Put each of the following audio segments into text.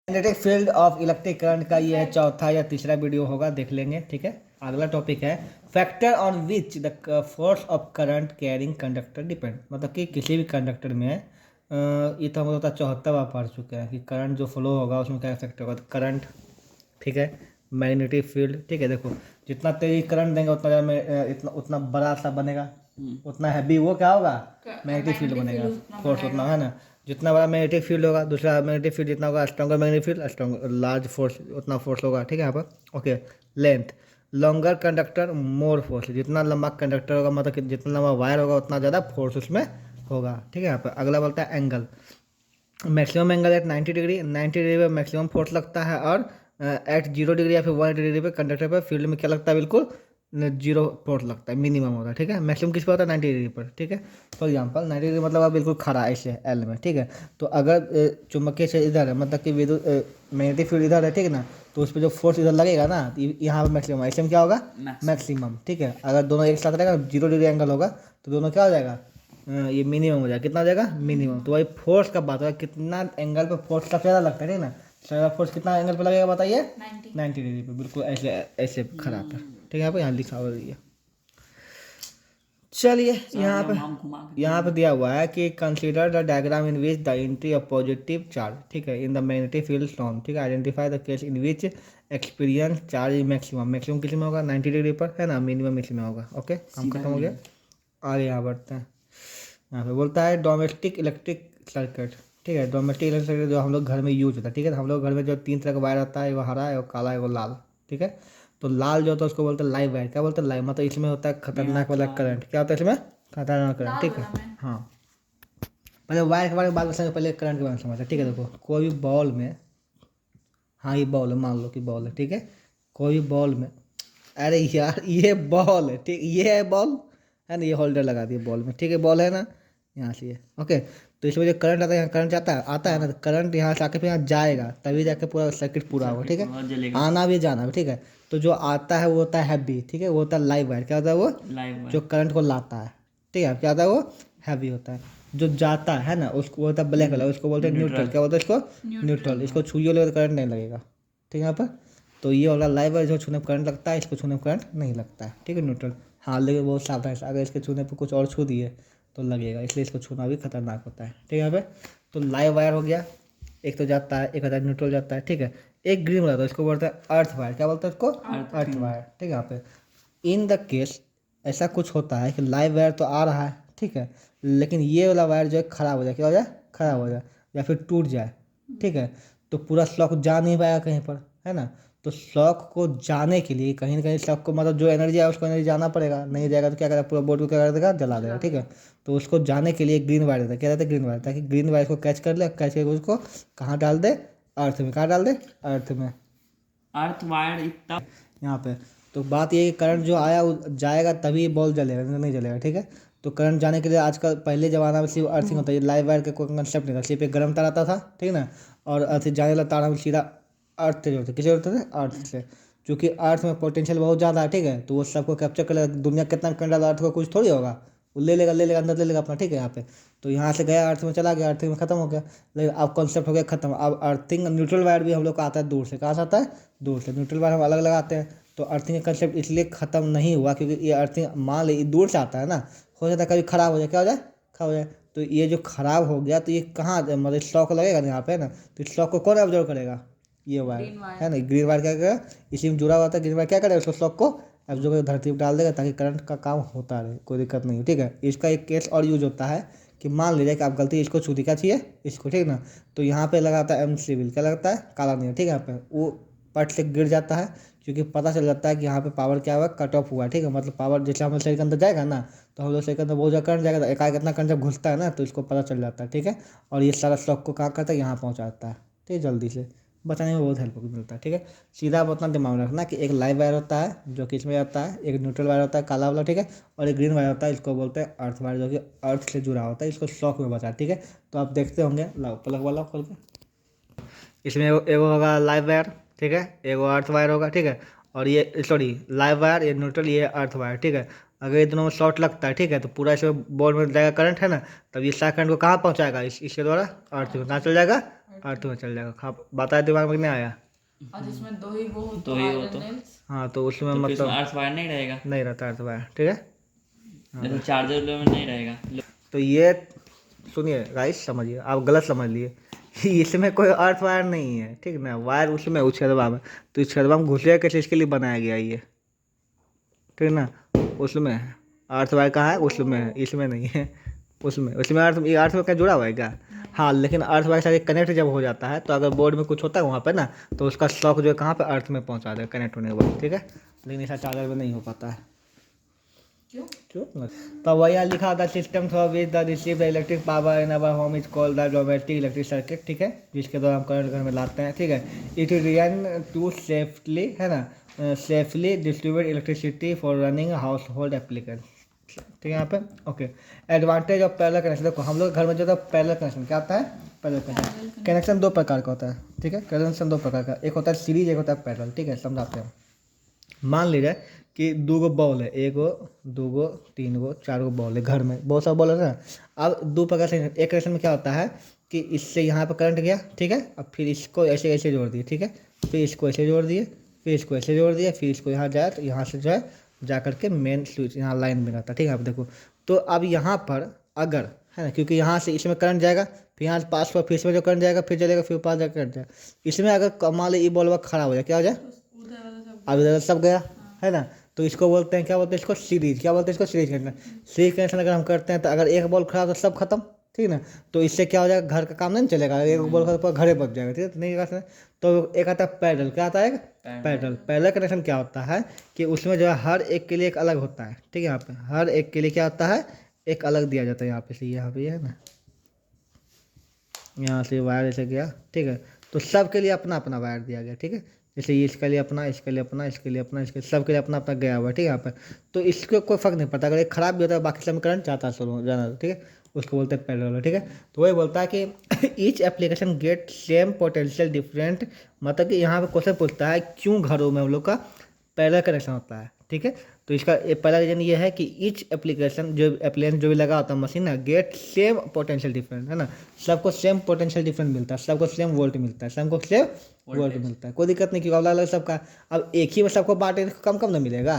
Magnetic field of electric current का ये है चौथा या तीसरा वीडियो होगा, देख लेंगे। ठीक है, अगला टॉपिक है factor on which the force of current carrying conductor depend. मतलब कि किसी भी कंडक्टर में ये तो हम लोग 74 बार पढ़ चुके हैं कि करंट जो फ्लो होगा उसमें क्या इफेक्ट होगा। तो करंट, ठीक है, मैग्नेटिक फील्ड, ठीक है। देखो जितना तेज करंट देंगे उतना ज़्यादा इतना उतना बड़ा सा बनेगा, उतना हैवी वो क्या होगा, मैग्नेटिक फील्ड बनेगा, फोर्स उतना है ना। जितना बड़ा मैग्नेटिक फील्ड होगा, दूसरा मैग्नेटिक फील्ड जितना होगा, stronger magnetic field stronger large force उतना फोर्स होगा। ठीक है यहाँ पर। Okay, length, longer conductor more force, जितना लंबा कंडक्टर होगा मतलब कि जितना लंबा वायर होगा उतना ज़्यादा फोर्स उसमें होगा। ठीक है यहाँ पर। अगला बोलता है angle, maximum angle at 90 degree, 90 degree पे मैक्सिमम फोर्स लगता है, और एट 0 डिग्री या फिर 180 डिग्री पे कंडक्टर पर फील्ड में क्या लगता है, बिल्कुल 0 फोर्स लगता है, मिनिमम होता है। ठीक है, मैक्सिमम किस पर होता है, 90 डिग्री पर। ठीक है, फॉर एग्जांपल 90 डिग्री मतलब आप बिल्कुल खड़ा ऐसे एल में। ठीक है, तो अगर चुंबकीय से इधर है, मतलब कि विद्युत मैग्नेटिक फील्ड इधर है, ठीक है ना, तो उस पर जो फोर्स इधर लगेगा ना, यहाँ पर मैक्सिमम, ऐसे में क्या होगा, मैक्सिमम। ठीक है, अगर दोनों एक साथ रहेगा 0 डिग्री एंगल होगा तो दोनों क्या हो जाएगा, ये मिनिमम हो जाएगा। कितना हो जाएगा, मिनिमम। तो वही फोर्स का बात है, कितना एंगल पे फोर्स सबसे ज़्यादा लगता है, ठीक ना। ज़्यादा फोर्स कितना एंगल पे लगेगा बताइए, 90 डिग्री पे, बिल्कुल ऐसे ऐसे खड़ा पर। ठीक है, यहाँ पे यहाँ लिखा हुआ है। चलिए यहाँ पे दिया हुआ है कि consider the diagram in which the entry of positive charge, ठीक है, in the magnetic field from, ठीक है, identify the case in which experience charge maximum, maximum किस में होगा, 90 डिग्री पर, है ना, मिनिमम इसमें होगा। ओके, काम खत्म हो गया। आगे यहाँ बढ़ते हैं। यहाँ पे बोलता है डोमेस्टिक इलेक्ट्रिक सर्किट, ठीक है, डोमेस्टिक इलेक्ट्रिक सर्किट जो हम लोग घर में यूज होता है। ठीक है, हम लोग घर में जो 3 तरह का वायर आता है, वो हरा है, वो काला है, वो लाल। ठीक है, तो लाल जो होता है उसको बोलते हैं लाइव वायर। क्या बोलते हैं, लाइव, मतलब इसमें होता है खतरनाक वाला करंट। क्या होता है इसमें, खतरनाक करंट। ठीक है, हाँ, पहले वायर के बारे में बात करते हैं, पहले करंट के बारे में समझते हैं। ठीक है, देखो कोई भी बॉल में, हाँ ये बॉल है, मान लो कि बॉल है, ठीक है, कोई भी बॉल में, अरे यार ये बॉल है, ठीक, ये है बॉल, है ना, ये होल्डर लगा दिए बॉल में, ठीक है, बॉल है ना, यहाँ से ये। ओके, तो इसमें जो करंट आता है, यहाँ करंट आता है ना, तो करंट यहाँ से आके फिर यहाँ जाएगा, तभी जाके पूरा सर्किट पूरा होगा। ठीक है, आना भी जाना भी। ठीक है, तो जो आता है वो होता है हैवी, ठीक है, वो होता है लाइव वायर। क्या होता है वो, जो करंट को लाता है। ठीक है, क्या होता है वो, हैवी होता है। जो जाता है ना उसको, वो होता है ब्लैक कलर, उसको बोलते हैं न्यूट्रल। क्या बोलते हैं इसको, न्यूट्रल। इसको छुइए लोगे तो करंट नहीं लगेगा। ठीक है, यहाँ पर तो ये वाला लाइव है, जो छूने पर करंट लगता है, इसको छूने पर करंट नहीं लगता है। ठीक है, न्यूट्रल। हाँ, लेकिन बहुत सावधान है, अगर इसके छूने पर कुछ और छू दिए तो लगेगा, इसलिए इसको छूना भी खतरनाक होता है। ठीक है, यहाँ पे तो लाइव वायर हो गया, एक तो जाता है, एक होता है न्यूट्रल जाता है। ठीक है, एक ग्रीन वाला, तो इसको बोलते हैं अर्थ वायर। क्या बोलते हैं इसको, अर्थ वायर। ठीक है, यहाँ पे इन द केस ऐसा कुछ होता है कि लाइव वायर तो आ रहा है, ठीक है, लेकिन ये वाला वायर जो है खराब हो जाए, क्या हो जाए, खराब हो जाए, या फिर टूट जाए। ठीक है, तो पूरा शॉक जा नहीं पाएगा कहीं पर, है ना। तो शॉक को जाने के लिए कहीं ना कहीं शॉक को, मतलब जो एनर्जी है उसको एनर्जी जाना पड़ेगा, नहीं जाएगा तो क्या करेगा, पूरा बोर्ड को क्या कर देगा, जला देगा। ठीक है, तो उसको जाने के लिए ग्रीन वायर देता है। क्या रहता है, ग्रीन वायर, ताकि ग्रीन वायर को कैच कर ले, कैच करके उसको कहाँ डाल दे, अर्थ में। कहाँ डाल दे, अर्थ में, अर्थ वायर इतना यहाँ पे। तो बात ये है कि करंट जो आया वो जाएगा तभी बॉल जलेगा, नहीं जलेगा। ठीक है, तो करंट जाने के लिए आजकल, पहले ज़माना में सिर्फ अर्थिंग होता है, लाइव वायर का कोई कंसेप्ट नहीं था, सिर्फ एक गर्म तार आता था, ठीक ना, और अर्थ जाने वाला तार हम सीधा अर्थ से जोड़ते, किसे जोड़ते थे, अर्थ से। क्योंकि अर्थ में पोटेंशियल बहुत ज़्यादा है, ठीक है, तो वो सबको कैप्चर कर लेगा, दुनिया कितना करंट डाला अर्थ को कुछ थोड़ी होगा, वो ले लेगा अंदर ले लेगा अपना। ठीक है, यहाँ पे तो यहाँ से गया अर्थ में चला गया, अर्थिंग में खत्म हो गया। लेकिन अब कॉन्सेप्ट हो गया खत्म, अब अर्थिंग न्यूट्रल वायर भी हम लोग का आता है दूर से। कहाँ से आता है, दूर से। न्यूट्रल वायर हम अलग लगाते हैं, तो अर्थिंग का कंसेप्ट इसलिए ख़त्म नहीं हुआ क्योंकि ये अर्थिंग मान ली दूर से आता है ना, हो जाता है कभी ख़राब हो जाए, क्या हो जाए, ख़राब हो जाए। तो ये जो ख़राब हो गया तो ये कहाँ, मतलब शॉक लगेगा ना यहाँ पे ना, तो इस शॉक को कौन ऑब्जर्व करेगा, ये वायर है ना, ग्रीन वायर क्या करेगा, इसी में जुड़ा हुआ था, ग्रीन वायर क्या करेगा, उसको शॉक को ऑब्जर्व करके धरती पर डाल देगा, ताकि करंट का काम होता रहे, कोई दिक्कत नहीं है। ठीक है, इसका एक केस और यूज होता है कि मान लीजिए कि आप गलती इसको छू दी, क्या चाहिए, इसको, ठीक ना, तो यहाँ पे लगाता है एम सिविल, क्या लगता है, काला नहीं, ठीक है, यहाँ पे वो पट से गिर जाता है, क्योंकि पता चल जाता है कि यहाँ पे पावर क्या हुआ, कट ऑफ हुआ है। ठीक है, मतलब पावर जैसे हमारे शरीर के अंदर जाएगा ना, तो हम लोग शरीर के अंदर बहुत ज़्यादा करंट जाएगा, तो एकाएक इतना करंट जब घुसता है ना, तो इसको पता चल जाता है। ठीक है, और ये सारा शॉक को कहाँ करता है, यहाँ पहुँचाता है। ठीक है, जल्दी से बताने में बहुत हेल्प मिलता है। ठीक है, सीधा आप उतना दिमाग में रखना कि एक लाइव वायर होता है जो कि इसमें आता है, एक न्यूट्रल वायर होता है काला वाला, ठीक है, और एक ग्रीन वायर होता है, इसको बोलते हैं अर्थ वायर, जो कि अर्थ से जुड़ा होता है, इसको शॉक में बचा है। ठीक है, तो आप देखते होंगे, लाओ प्लग वाला खोल के, इसमें एगो होगा लाइव वायर, ठीक है, एगो अर्थ वायर होगा। ठीक है, और ये सॉरी लाइव वायर, ये न्यूट्रल, ये अर्थ वायर। ठीक है, अगर ये दोनों में शॉर्ट लगता है, ठीक है, तो पूरा इसमें बोर्ड में जाएगा करंट है ना, तब ये सारा करंट को कहाँ पहुँचाएगा, इसके द्वारा अर्थ में, कहाँ चल जाएगा, अर्थ में चल जाएगा। हाँ बताया, दिमाग में नहीं आया। और इसमें दो ही वो हो दो ही हो तो हाँ तो उसमें फिर मतलब इसमें अर्थ वायर नहीं रहेगा, नहीं रहता अर्थ वायर, ठीक है। जैसे चार्जर में नहीं रहेगा। तो ये सुनिए गाइस, समझिए, आप गलत समझ लिए इसमें कोई अर्थ वायर नहीं है, ठीक ना, वायर उसमें उस छेदवा में, तो इस छेदवा में घुसेगा कैसे, इसके लिए बनाया गया ये, ठीक ना। उसमें है अर्थ वायर, कहाँ है, उसमें है, इसमें नहीं है। उसमें उसमें अर्थ, ये अर्थ में क्या जुड़ा हुआ है क्या। हाँ लेकिन अर्थ वायर से कनेक्ट जब हो जाता है, तो अगर बोर्ड में कुछ होता है वहाँ पे ना, तो उसका शॉक जो है कहाँ पे, अर्थ में पहुँचा देगा कनेक्ट होने के बाद, ठीक है। लेकिन ऐसा चार्जर में नहीं हो पाता है। क्यों? तो वही यहाँ लिखा होता है, system through which the receive electric power in our home is called the domestic electric circuit, ठीक है, जिसके द्वारा हम करंट घर में लाते हैं, ठीक है। इट रन टू सेफली, है ना, safely distribute electricity for running house hold application, ठीक है यहाँ पे। Okay, advantage of parallel connection, देखो हम लोग घर में जो है पैरेलल कनेक्शन क्या आता है, पैरेलल कनेक्शन, कनेक्शन दो प्रकार का होता है, ठीक है, कनेक्शन दो प्रकार का, एक होता है सीरीज, एक होता है पैरेलल, ठीक है, समझाते हैं। मान लीजिए कि दो गो बॉल है, एक गो, दो गो, तीन गो, चार गो बॉल है, घर में बहुत सारा बॉल है ना। अब दो प्रकार से एक कनेक्शन में क्या होता है कि इससे यहाँ पर करंट गया, ठीक है, अब फिर इसको ऐसे ऐसे जोड़ दिए, ठीक है, फिर इसको ऐसे जोड़ दिए, फिर इसको ऐसे जोड़ दिए, फिर इसको यहाँ जाए, तो यहाँ से जो है जा करके मेन स्विच यहाँ लाइन में रहता है, ठीक है। आप देखो, तो अब यहाँ पर अगर, है ना, क्योंकि यहाँ से इसमें करंट जाएगा, फिर यहाँ से पास पर, फिर इसमें जो करंट जाएगा, फिर चलेगा, फिर पास जाकर करंट जाएगा, इसमें अगर मान लो ये बॉल खराब हो जाए, क्या हो जाए, अब इधर सब गया, है ना। तो इसको बोलते हैं, क्या बोलते हैं इसको, सीरीज, क्या बोलते हैं इसको, सीरीज कनेक्शन। सीरीज कनेक्शन अगर हम करते हैं तो अगर एक बॉल खराब तो सब खत्म, ठीक ना। तो इससे क्या हो जाएगा, घर का काम नहीं चलेगा, एक बॉल खराब घरे बच जाएगा, ठीक है, तो नहीं कर। तो एक आता है पैरेलल, क्या आता है, पैरेलल। पैरेलल कनेक्शन क्या होता है कि उसमें जो है हर एक के लिए एक अलग होता है, ठीक है, यहाँ पे हर एक के लिए क्या होता है, एक अलग दिया जाता है, यहाँ पे से, यहाँ पे है ना, यहाँ से वायर ऐसे गया, ठीक है, तो सब के लिए अपना अपना वायर दिया गया, ठीक है, जैसे ये इसके लिए अपना, इसके लिए अपना, इसके लिए अपना, इसके सब के लिए अपना अपना गया हुआ है, ठीक है, यहाँ पर। तो इसको कोई फर्क नहीं पड़ता, अगर एक खराब भी होता है बाकी सब में करंट जाता है शुरू जाना, ठीक है, उसको बोलते हैं पैरेलल, ठीक है। तो वही बोलता है कि each application get same potential different, मतलब कि यहाँ पे क्वेश्चन पूछता है क्यों घरों में हम लोग का पैरेलल कनेक्शन होता है, ठीक है। तो इसका पहला रीजन ये है कि ईच एप्लीकेशन, जो एप्लीकेशन जो भी लगा होता है मशीन ना, गेट सेम पोटेंशियल डिफरेंट, है ना, सबको सेम पोटेंशियल डिफरेंट मिलता है, सबको सेम वोल्ट मिलता है, सबको सेम वोल्ट मिलता है, कोई दिक्कत नहीं, क्योंकि अलग अलग सबका, अब एक ही में सबको बांटे तो कम कम ना मिलेगा,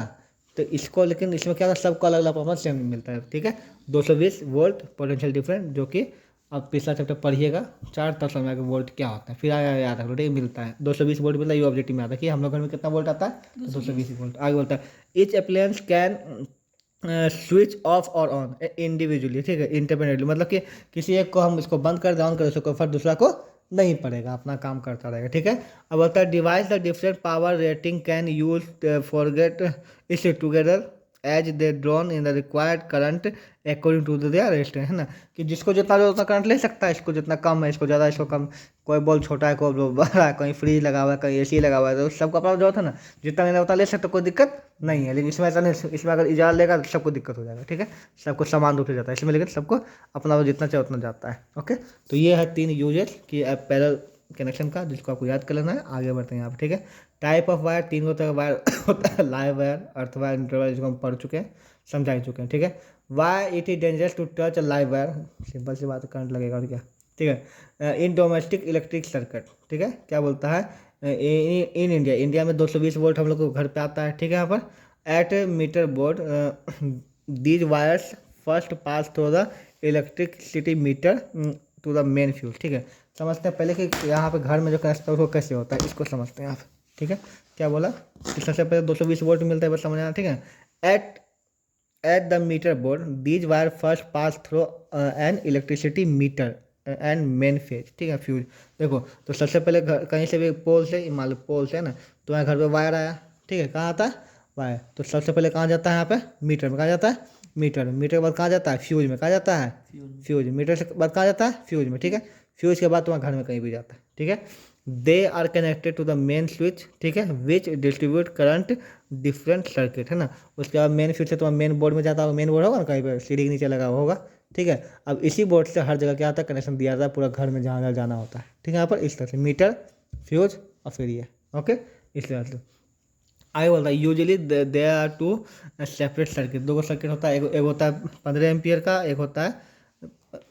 तो इसको, लेकिन इसमें क्या होता है, सबको अलग अलग परफॉर्मेंस सेम मिलता है, ठीक है। 220 वोल्ट पोटेंशियल डिफरेंट, जो कि अब पिछला चैप्टर पढ़िएगा 4 तक समझ आएगा वोल्ट क्या होता है, फिर आया याद रख लो, ठीक है, मिलता है 220 वोल्ट मिलता है, ये ऑब्जेक्टिव में आता है कि हम लोग घर में कितना वोल्ट आता है, 220 वोल्ट। आगे बोलता है each appliance can switch off और ऑन इंडिविजुअली, ठीक है, इंडिपेंडेंटली, मतलब कि किसी एक को हम इसको बंद कर दें, ऑन कर सको, फिर दूसरा को नहीं पड़ेगा, अपना काम करता रहेगा, ठीक है। अब बोलता है device the different power rating can use forget is together as they drawn in the required current according to their resistance, है ना, कि जिसको जितना जो उतना करंट ले सकता है, इसको जितना कम है, इसको ज़्यादा, इसको कम, कोई बॉल छोटा है, कोई बॉल बड़ा है, कहीं फ्रिज लगा हुआ है, कहीं एसी लगा हुआ है, तो सबका अपना जो है ना, जितना लेना उतना ले सकते, कोई दिक्कत नहीं है। लेकिन इसमें ऐसा नहीं, इसमें अगर इजाज़त लेगा तो सबको दिक्कत हो जाएगा, ठीक है, सबको समान रूप से जाता है इसमें, लेकिन सबको अपना जितना चाहे उतना जाता है, ओके। तो ये है 3 यूजेस कि पैरेलल कनेक्शन का, जिसको आपको याद कर लेना है। आगे बढ़ते हैं यहाँ पर, ठीक है। टाइप ऑफ वायर, 3 तरह का वायर होता है, live wire, earth wire, neutral wire, जिसको हम पढ़ चुके हैं, समझा ही चुके हैं, ठीक है। Why it is dangerous to touch a live wire, simple सी बात है, करंट लगेगा और क्या, ठीक है। इन डोमेस्टिक इलेक्ट्रिक सर्किट, ठीक है, क्या बोलता है, इन इंडिया, इंडिया में 220 वोल्ट हम लोग को घर पे आता है, ठीक है, यहाँ पर at meter board these wires first pass through the electricity meter to the main fuse, ठीक है। समझते हैं पहले कि यहाँ पे घर में जो कनेक्शन है वो कैसे होता है, इसको समझते हैं आप, ठीक है। क्या बोला कि सबसे पहले 220 वोल्ट मिलता है, बस समझना, ठीक है। At the meter board these wire first pass through an electricity meter and main phase, ठीक है, फ्यूज। देखो, तो सबसे पहले घर कहीं से भी पोल से, मान लो पोल से, है ना, तो यहाँ घर पे वायर आया, ठीक है, कहाँ आता है वायर, तो सबसे पहले कहाँ जाता है, यहाँ पे मीटर में, कहाँ जाता है मीटर में, मीटर के बाद कहाँ जाता है फ्यूज में, कहाँ जाता है फ्यूज, मीटर से बाद कहाँ जाता है फ्यूज में, ठीक है। फ्यूज के बाद तुम्हारे घर में कहीं भी जाता है, ठीक है। They are connected to the main switch, ठीक है, which distribute current different circuit, है ना। उसके बाद मेन स्विच से तुम्हारा मेन बोर्ड में जाता होगा, मेन बोर्ड होगा ना कहीं पर सीढ़ी के नीचे लगा हुआ होगा, ठीक है। अब इसी बोर्ड से हर जगह क्या होता है, कनेक्शन दिया जाता है पूरा घर में जहाँ जहाँ जाना होता है, ठीक है। यहाँ पर इस तरह से मीटर, फ्यूज और फिर ये, ओके, इस तरह से। आगे बोलता है usually they are two separate circuit, दो सर्किट होता है, एक होता है 15 एम्पियर का, एक होता है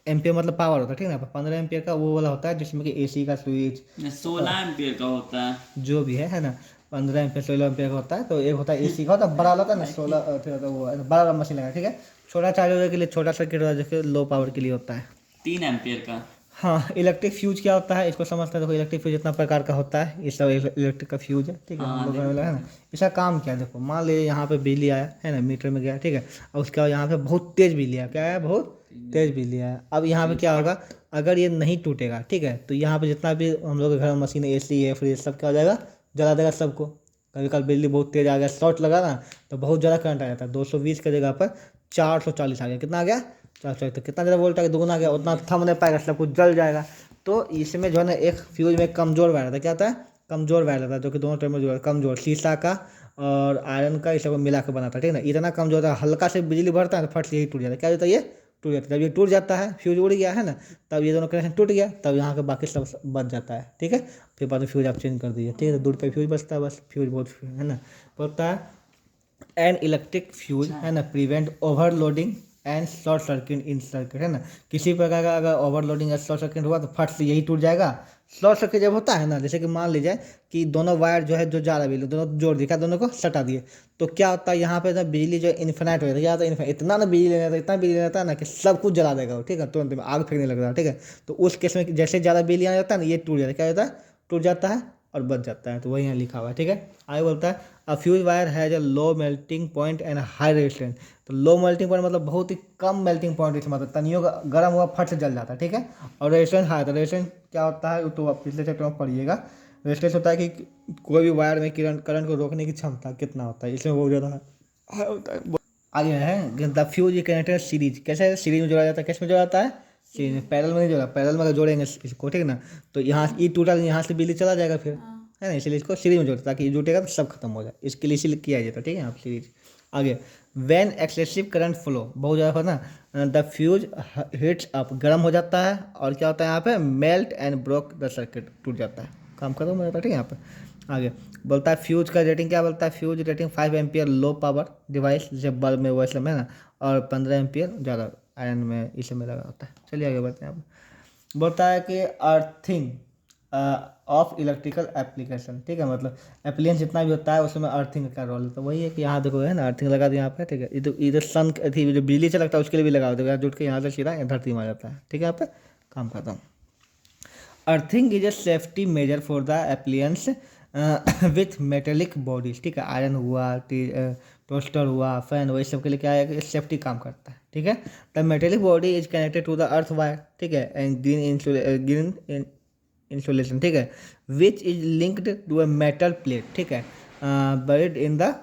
एम्पियर मतलब पावर होता है, ठीक है ना, 15 एम्पियर का वो वाला होता है जिसमें कि एसी का स्विच 16 एम्पियर का होता है। जो भी है ना, 15 एम्पियर 16 एम्पियर का होता है। तो एक होता है एसी का होता है, बड़ा वाला होता है ना 16, फिर होता है वो बड़ा वाला मशीन लगा, ठीक है। छोटा चार्जर के लिए छोटा सर्किट होता है जो कि लो पावर के लिए होता है। 3 एम्पियर का। हाँ, इलेक्ट्रिक फ्यूज क्या होता है इसको समझते हैं। देखो इलेक्ट्रिक फ्यूज इतना प्रकार का होता है, ये सब इलेक्ट्रिक का फ्यूज है, ठीक है, हम लोग घर में लगा है ना। इसका काम क्या है, देखो मान लीजिए यहाँ पे बिजली आया है ना, मीटर में गया, ठीक है, और उसके बाद यहाँ पे बहुत तेज बिजली आया, क्या है, बहुत तेज बिजली आया। अब यहाँ पे क्या होगा, अगर ये नहीं टूटेगा, ठीक है, तो यहाँ पे जितना भी हम लोग के घर में मशीन एसी है, फ्रिज, सब क्या हो जाएगा, जला देगा सबको। कभी कभी बिजली बहुत तेज आ गया, शॉर्ट लगा ना, तो बहुत ज़्यादा करंट आ जाता है। 220 की जगह पर 440 आ गया, कितना आ गया, 440, तो कितना ज़्यादा वोल्ट आ गया, दुगुना आ गया, उतना थम नहीं पाएगा, सब कुछ जल जाएगा। तो इसमें जो है ना एक फ्यूज में कमज़ोर वायर रहता है, क्या होता है, कमज़ोर वायर रहता है, जो कि दोनों तरफ में जो है कमज़ोर, शीशा का और आयरन का, इस सबको मिला के बनाता है, ठीक है ना। इतना कमज़ोर होता है, हल्का से बिजली बढ़ता है तो फट से यही टूट जाता है, क्या होता है, ये टूट जाता है। जब ये टूट जाता है, फ्यूज उड़ गया है ना, तब ये दोनों कनेक्शन टूट गया, तब यहाँ के बाकी सब बच जाता है, ठीक है। फिर बाद में फ्यूज आप चेंज कर दीजिए, ठीक है, तो दूर पे फ्यूज बचता है, बस फ्यूज बहुत है ना, बोलता है एंड इलेक्ट्रिक फ्यूज है ना prevent overloading and short circuit in circuit, है ना। किसी प्रकार का अगर ओवरलोडिंग या शॉर्ट सर्किट हुआ तो फट से यही टूट जाएगा। शॉर्ट सर्किट जब होता है ना, जैसे कि मान लीजिए कि दोनों वायर जो है, जो जा रहा है बिजली, दोनों जोड़ दिया, दोनों को सटा दिए, तो क्या होता है, यहाँ पे ना बिजली जो इन्फिनाइट हो जाता है, क्या होता है, इतना ना बिजली लेना था, इतना बिजली लेता है ना कि सब कुछ जला देगा वो, ठीक है, तुरंत में आग फेंकने लग रहा है, ठीक है। तो उस केस में जैसे ज़्यादा बिजली आने लगता है ना, ये टूट जाता है, क्या होता है, टूट जाता है और बच जाता है। तो वही यहाँ लिखा हुआ है, ठीक है। आगे बोलता है अ fuse wire has a low melting point and high resistance. तो लो मेल्टिंग पॉइंट मतलब बहुत ही कम मेल्टिंग पॉइंट, इसमें मतलब तनियों का गर्म हुआ फट से जल जाता है, ठीक है। और रेजिस्टेंस हाई, तो रेजिस्टेंस क्या होता है, तो आप पिछले चैप्टर में पढ़िएगा। रेजिस्टेंस होता है कि कोई भी वायर में करंट को रोकने की क्षमता कितना होता है, इसमें बहुत ज़्यादा हाई होता है। आगे है the fuse is connected series, कैसे सीरीज में जोड़ा जाता है, किस में जोड़ा जाता है, सीरीज में, पैरेलल में नहीं जोड़ा, पैरेलल में अगर जोड़ेंगे इसको, ठीक ना, तो यहाँ ई टूटा, यहाँ से बिजली चला जाएगा फिर, है ना, इसलिए इसको सीरीज में जोड़ते ताकि ये जुटेगा तो सब खत्म हो जाए, इसके लिए इसीलिए किया जाता है, ठीक है, आप सीरीज। आगे व्हेन एक्सेसिव करंट फ्लो, बहुत ज़्यादा ना, द फ्यूज हिट्स अप, गर्म हो जाता है, और क्या होता है यहाँ पे, melt and broke the circuit, टूट जाता है, काम खत्म हो जाता है, ठीक है। यहाँ पे आगे बोलता है फ्यूज का रेटिंग क्या बोलता है, fuse rating 5 ampere low power device, जैसे बल्ब में वैसे में है ना, और 15 एम्पियर ज़्यादा आयरन में इसे में लगा होता है। चलिए आगे बढ़ते हैं। आप बोलता है कि अर्थिंग ऑफ इलेक्ट्रिकल एप्लीकेशन, ठीक है, मतलब एप्लियंस जितना भी होता है उसमें अर्थिंग का रोल है। तो वही है कि यहाँ देखो है ना, अर्थिंग लगा दिया यहाँ पे, ठीक है, इधर सन थी जो बिजली से लगता है उसके लिए भी लगा होता है, जुट के यहाँ से सीधा धरती में आ जाता है, ठीक है, यहाँ पे काम खत्म। Earthing is a safety major for the appliances with metallic bodies, ठीक है, आयरन हुआ, टोस्टर हुआ, फैन हुआ, इस सब के लिए क्या है, सेफ्टी काम करता है, ठीक है। The metallic body is connected to the earth wire, ठीक है, एंड ग्रीन इंसुलेशन, ठीक है, which is linked to a metal plate, ठीक है, बरीड इन द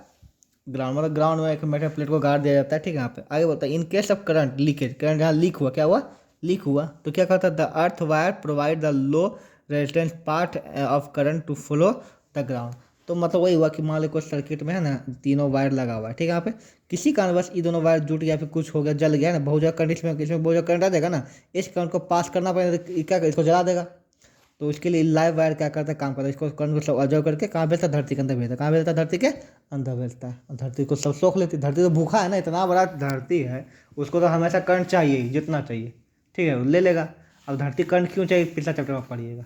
ग्राउंड, मतलब ग्राउंड में एक मेटल प्लेट को गाड़ दिया जाता है, ठीक है। यहाँ पे आगे बोलता है in case of current leakage, current जहाँ लीक हुआ, क्या हुआ, लीक हुआ, तो क्या करता है, the earth wire provide the low resistance part of current to flow the ground. तो मतलब वही हुआ कि मान लो कोई सर्किट में है ना, तीनों वायर लगा हुआ है, ठीक है, यहाँ पे किसी कारणवश ये दोनों वायर जुट गया, फिर कुछ हो गया, जल गया ना, बहुत ज़्यादा करंट इसमें बहुत ज़्यादा करंट आ जाएगा ना, इस करंट को पास करना पड़ेगा, तो क्या इसको जला देगा। तो उसके लिए लाइव वायर क्या करता है, काम करता है, इसको करंट को सब ऑब्जर्व करके कहाँ भेजता है, धरती के अंदर भेजता है, कहाँ भेजता है, धरती के अंदर भेजता है, और धरती को सब सोख लेती है। धरती तो भूखा है ना, इतना बड़ा धरती है, उसको तो हमेशा करंट चाहिए ही, जितना चाहिए, ठीक है, ले लेगा। अब धरती करंट क्यों चाहिए, पिछला चैप्टर में पढ़िएगा।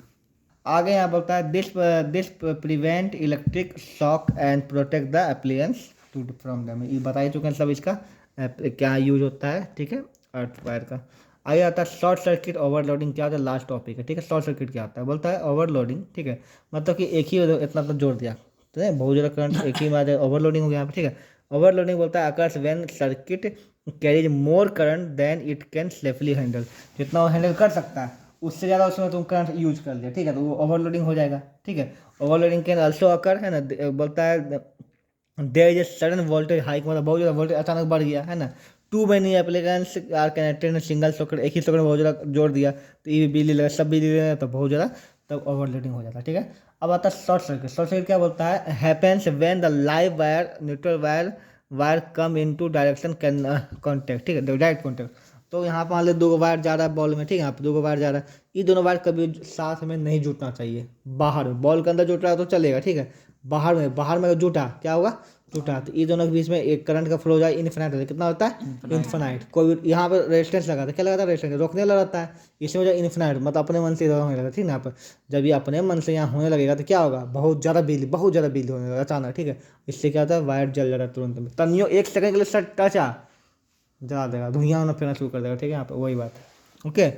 आगे यहाँ बोलता है this prevent electric shock and protect the appliance to from them, ये बता ही चुके हैं सब, इसका क्या यूज होता है, ठीक है, अर्थ वायर का। आगे आता है शॉर्ट सर्किट ओवरलोडिंग, क्या होता है, लास्ट टॉपिक है, ठीक है। शॉर्ट सर्किट क्या होता है, बोलता है ओवरलोडिंग, ठीक है, मतलब कि एक ही इतना तो जोड़ दिया, तो है बहुत ज़्यादा करंट एक ही में आ जाए, ओवरलोडिंग हो गया यहाँ पे, ठीक है। ओवरलोडिंग बोलता है occurs when circuit carries more current than it can safely handle, जितना वो हैंडल कर सकता है उससे ज़्यादा उसमें तुम करंट यूज कर लिया, ठीक है, तो वो ओवरलोडिंग हो जाएगा, ठीक है। ओवरलोडिंग कैन ऑल्सो अकर, है ना, बोलता है there is a sudden voltage hike, मतलब बहुत ज़्यादा वोल्टेज अचानक बढ़ गया, है ना। Too many applicants are connected in single socket, एक ही सॉकेट में बहुत ज़्यादा जोड़ दिया, तो ये बिजली लगा, सब बिजली लगा, तो बहुत ज़्यादा तब ओवरलोडिंग हो जाता है, ठीक है। अब आता है शॉर्ट सर्किट। शॉर्ट सर्किट क्या बोलता है, happens when the live wire neutral wire come into direction can contact, ठीक है, डायरेक्ट कॉन्टैक्ट, तो यहाँ पर मान लो 2 वायर जा रहा है बॉल में, ठीक है, यहाँ पे 2 वायर जा रहा है, ये दोनों वायर कभी साथ में नहीं जुटना चाहिए, बाहर में, बॉल के अंदर जुट रहा है तो चलेगा, ठीक है, बाहर में जुटा क्या होगा, जुटा, तो ये दोनों के बीच में एक करंट का फ्लो जाए इन्फिनाइट होता है, कितना होता है, इन्फिनाइट। कोई यहाँ पर रेजिस्टेंस लगाता है, क्या लगाता है, रेजिस्टेंस रोकने वाला रहता है, इसमें जो इन्फिनाइट मतलब अपने मन से इधर होने लगा, ठीक है, यहाँ पर जब ये अपने मन से यहाँ होने लगेगा तो क्या होगा, बहुत ज़्यादा बिजली होने लगा अचानक, ठीक है, इससे क्या होता है, वायर जल जाता है तुरंत में, तनियो 1 सेकंड के लिए सट टचा जला देगा, धुआं होना फिरना शुरू कर देगा, ठीक है, यहाँ पर वही बात है। ओके,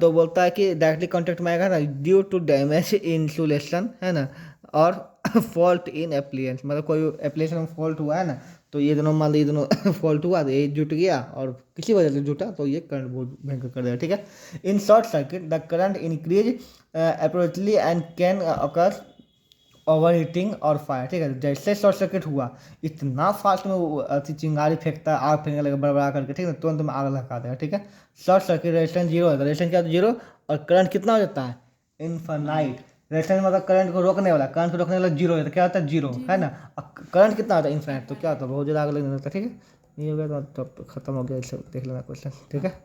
तो बोलता है कि डायरेक्टली कॉन्टेक्ट में आएगा ना ड्यू टू डैमेज इंसुलेशन, है ना, और फॉल्ट इन एप्लियंस, मतलब कोई एप्लीकेशन में फॉल्ट हुआ है ना, तो ये दोनों मान लो ये दोनों फॉल्ट हुआ तो ये जुट गया और किसी वजह से जुटा तो ये करंट बहुत भयंकर कर देगा, ठीक है। In short circuit the current increase abruptly and can occur overheating और फायर, ठीक है, जैसे शॉर्ट सर्किट हुआ इतना फास्ट में वो चिंगारी फेंकता है, आग फेंकने लगे बड़बड़ा करके, ठीक है, तुरंत में आग लगा देगा, ठीक है। शॉर्ट सर्किट रेजिस्टेंस 0 होता है, रेजिस्टेंस क्या होता है 0, और करंट कितना हो जाता है, इनफाइनाइट। रेजिस्टेंस मतलब करंट को रोकने वाला 0 हो जाता है, क्या होता है 0, है ना, करंट कितना होता है इनफाइनाइट, तो क्या होता है बहुत ज़्यादा आग लगने लगता है, ठीक है। ये हो गया तो खत्म हो गया, इसे देख लेना क्वेश्चन, ठीक है।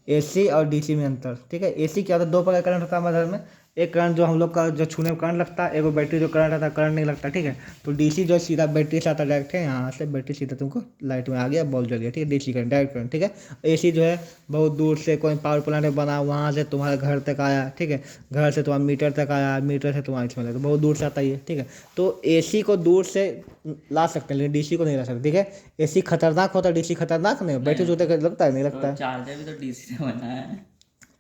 एसी और डीसी में अंतर, ठीक है, एसी क्या होता है, 2 प्रकार करंट होता है हमारे घर में, एक करंट जो हम लोग का जो छूने में करंट लगता है, एक बैटरी जो करंट आता है करंट नहीं लगता, ठीक है। तो डीसी जो सीधा बैटरी से आता है डायरेक्ट है, यहाँ से बैटरी सीधा तुमको लाइट में आ गया, बॉल जल गया, ठीक है, डीसी करंट डायरेक्ट करंट, ठीक है। एसी जो है बहुत दूर से कोई पावर प्लांट बना वहाँ से तुम्हारे घर तक आया, ठीक है, घर से तुम्हारा मीटर तक आया, मीटर से तुम्हारे इसमें लगा, तो बहुत दूर से आता ही है, ठीक है। तो एसी को दूर से ला सकते हैं लेकिन डीसी को नहीं ला सकते, ठीक है। एसी खतरनाक होता है, डीसी खतरनाक नहीं, बैटरी जो लगता है नहीं लगता है। चार्जर भी तो डीसी से बना है।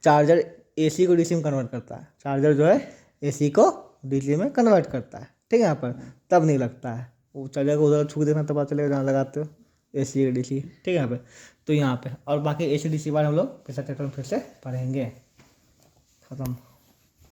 चार्जर एसी को डीसी में कन्वर्ट करता है, चार्जर जो है एसी को डीसी में कन्वर्ट करता है, ठीक है, यहाँ पर तब नहीं लगता है, वो चार्जर को उधर छू देना तब पता चलेगा जहाँ लगाते हो एसी या डीसी, ठीक है, यहाँ पे। तो यहाँ पे और बाकी एसी डीसी बार हम लोग कैसा चैप्टर फिर से पढ़ेंगे, खत्म।